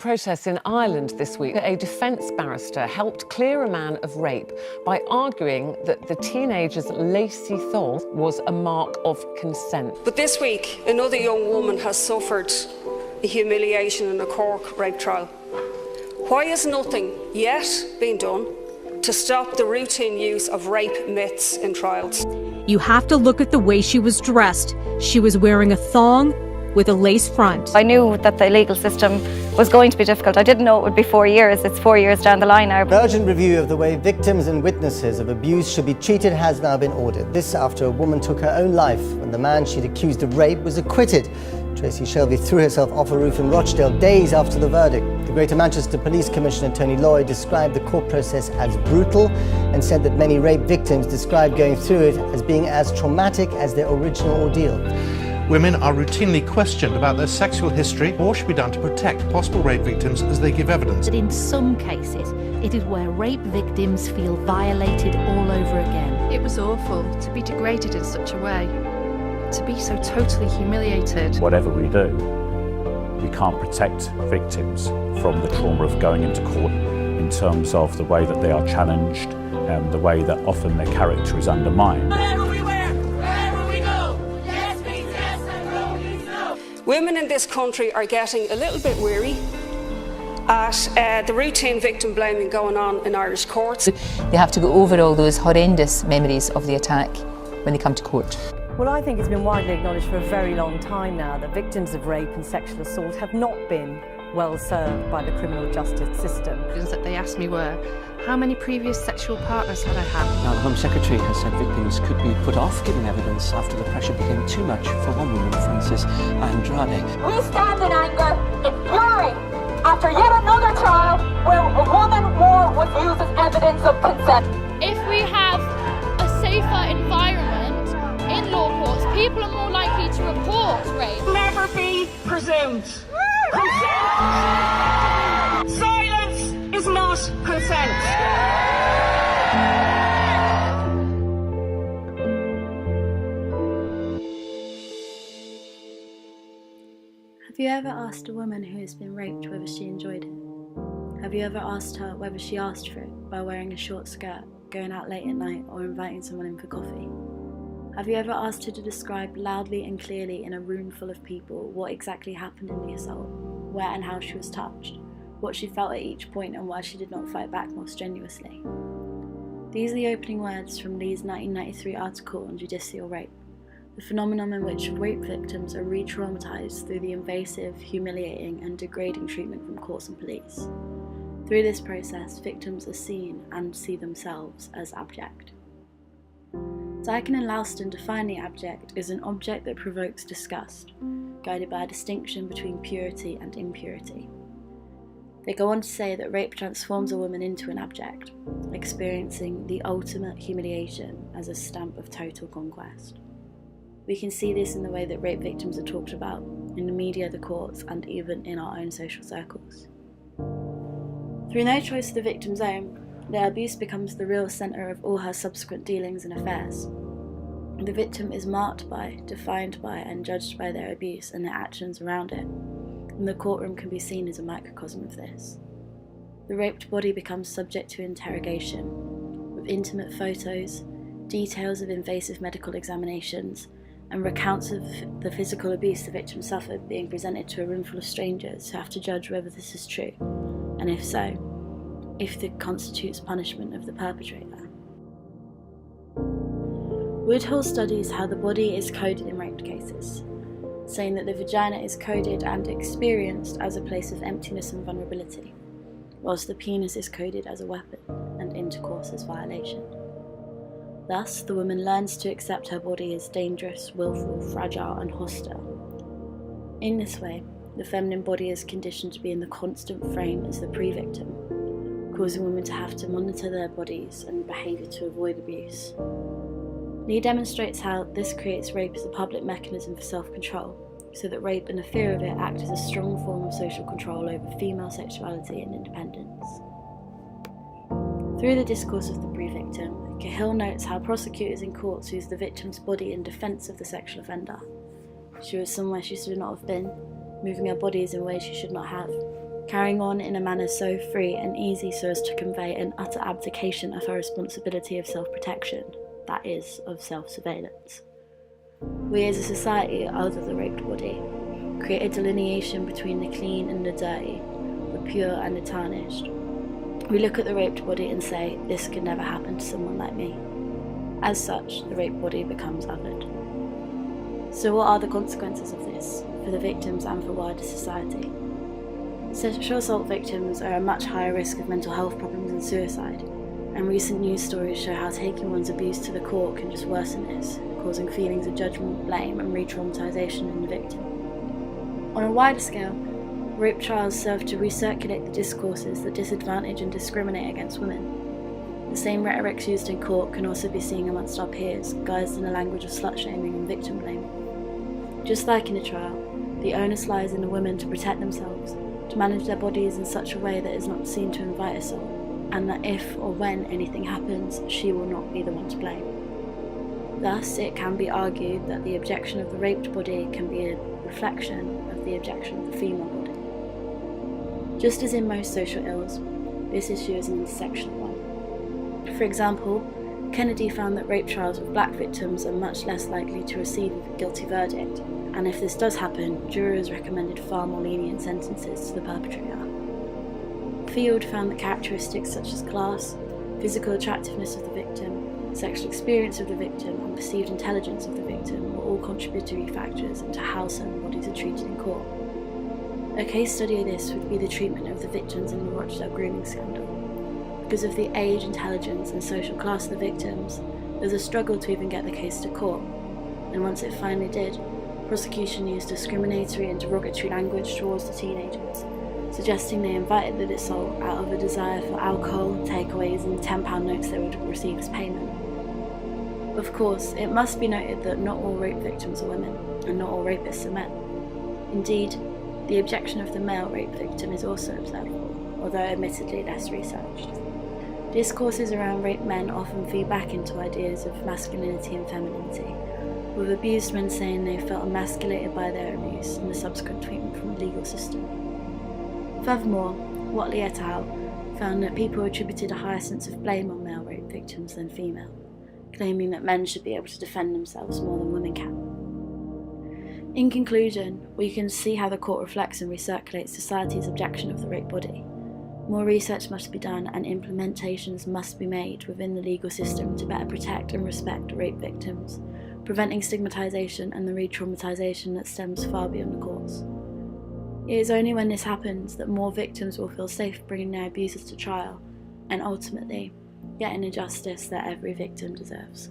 Protests in Ireland this week. A defence barrister helped clear a man of rape by arguing that the teenager's lacy thong was a mark of consent. But this week, another young woman has suffered a humiliation in a Cork rape trial. Why has nothing yet been done to stop the routine use of rape myths in trials? You have to look at the way she was dressed. She was wearing a thong with a lace front. I knew that the legal system was going to be difficult. I didn't know it would be 4 years. It's 4 years down the line now. An urgent review of the way victims and witnesses of abuse should be treated has now been ordered. This after a woman took her own life when the man she'd accused of rape was acquitted. Tracy Shelby threw herself off a roof in Rochdale days after the verdict. The Greater Manchester Police Commissioner Tony Lloyd described the court process as brutal and said that many rape victims described going through it as being as traumatic as their original ordeal. Women are routinely questioned about their sexual history. More should be done to protect possible rape victims as they give evidence. But in some cases, it is where rape victims feel violated all over again. It was awful to be degraded in such a way, to be so totally humiliated. Whatever we do, we can't protect victims from the trauma of going into court in terms of the way that they are challenged and the way that often their character is undermined. Women in this country are getting a little bit weary at the routine victim blaming going on in Irish courts. They have to go over all those horrendous memories of the attack when they come to court. Well, I think it's been widely acknowledged for a very long time now that victims of rape and sexual assault have not been well served by the criminal justice system. Things that they asked me were, how many previous sexual partners had I had? Now, the Home Secretary has said victims could be put off giving evidence after the pressure became too much for one woman, Frances Andrade. We stand in anger, in fury, after yet another trial where a woman was used as evidence of consent. If we have a safer environment in law courts, people are more likely to report rape. Never be presumed. Consent! Silence is not consent. Have you ever asked a woman who has been raped whether she enjoyed it? Have you ever asked her whether she asked for it by wearing a short skirt, going out late at night, or inviting someone in for coffee? Have you ever asked her to describe loudly and clearly in a room full of people what exactly happened in the assault, where and how she was touched, what she felt at each point and why she did not fight back more strenuously? These are the opening words from Lee's 1993 article on judicial rape, the phenomenon in which rape victims are re-traumatised through the invasive, humiliating and degrading treatment from courts and police. Through this process, victims are seen and see themselves as abject. Daikin and Louston define the abject as an object that provokes disgust, guided by a distinction between purity and impurity. They go on to say that rape transforms a woman into an abject, experiencing the ultimate humiliation as a stamp of total conquest. We can see this in the way that rape victims are talked about, in the media, the courts, and even in our own social circles. Through no choice of the victim's own, their abuse becomes the real centre of all her subsequent dealings and affairs. The victim is marked by, defined by, and judged by their abuse and their actions around it, and the courtroom can be seen as a microcosm of this. The raped body becomes subject to interrogation, with intimate photos, details of invasive medical examinations, and recounts of the physical abuse the victim suffered being presented to a room full of strangers who have to judge whether this is true, and if so, if it constitutes punishment of the perpetrator. Woodhull studies how the body is coded in rape cases, saying that the vagina is coded and experienced as a place of emptiness and vulnerability, whilst the penis is coded as a weapon and intercourse as violation. Thus, the woman learns to accept her body as dangerous, willful, fragile, and hostile. In this way, the feminine body is conditioned to be in the constant frame as the pre-victim, causing women to have to monitor their bodies and behaviour to avoid abuse. Lee demonstrates how this creates rape as a public mechanism for self-control, so that rape and the fear of it act as a strong form of social control over female sexuality and independence. Through the discourse of the pre-victim, Cahill notes how prosecutors in courts use the victim's body in defence of the sexual offender. She was somewhere she should not have been, moving her bodies in ways she should not have, carrying on in a manner so free and easy so as to convey an utter abdication of her responsibility of self-protection, that is, of self-surveillance. We as a society other the raped body, create a delineation between the clean and the dirty, the pure and the tarnished. We look at the raped body and say, this could never happen to someone like me. As such, the raped body becomes othered. So what are the consequences of this, for the victims and for wider society? Sexual assault victims are at a much higher risk of mental health problems and suicide, and recent news stories show how taking one's abuse to the court can just worsen this, causing feelings of judgment, blame and re-traumatisation in the victim. On a wider scale, rape trials serve to recirculate the discourses that disadvantage and discriminate against women. The same rhetorics used in court can also be seen amongst our peers, guised in a language of slut-shaming and victim blaming. Just like in a trial, the onus lies in the women to protect themselves, to manage their bodies in such a way that is not seen to invite assault, and that if or when anything happens, she will not be the one to blame. Thus, it can be argued that the objection of the raped body can be a reflection of the objection of the female body. Just as in most social ills, this issue is an intersectional one. For example, Kennedy found that rape trials with black victims are much less likely to receive a guilty verdict, and if this does happen, jurors recommended far more lenient sentences to the perpetrator. Field found that characteristics such as class, physical attractiveness of the victim, sexual experience of the victim, and perceived intelligence of the victim were all contributory factors into how certain bodies are treated in court. A case study of this would be the treatment of the victims in the Rochdale grooming scandal. Because of the age, intelligence, and social class of the victims, there was a struggle to even get the case to court, and once it finally did, prosecution used discriminatory and derogatory language towards the teenagers, suggesting they invited the assault out of a desire for alcohol, takeaways, and £10 notes they would receive as payment. Of course, it must be noted that not all rape victims are women, and not all rapists are men. Indeed, the objection of the male rape victim is also observable, although admittedly less researched. Discourses around raped men often feed back into ideas of masculinity and femininity, with abused men saying they felt emasculated by their abuse and the subsequent treatment from the legal system. Furthermore, Watley et al. Found that people attributed a higher sense of blame on male rape victims than female, claiming that men should be able to defend themselves more than women can. In conclusion, we can see how the court reflects and recirculates society's objection of the rape body. More research must be done and implementations must be made within the legal system to better protect and respect rape victims, preventing stigmatisation and the re-traumatisation that stems far beyond the courts. It is only when this happens that more victims will feel safe bringing their abusers to trial and ultimately getting the justice that every victim deserves.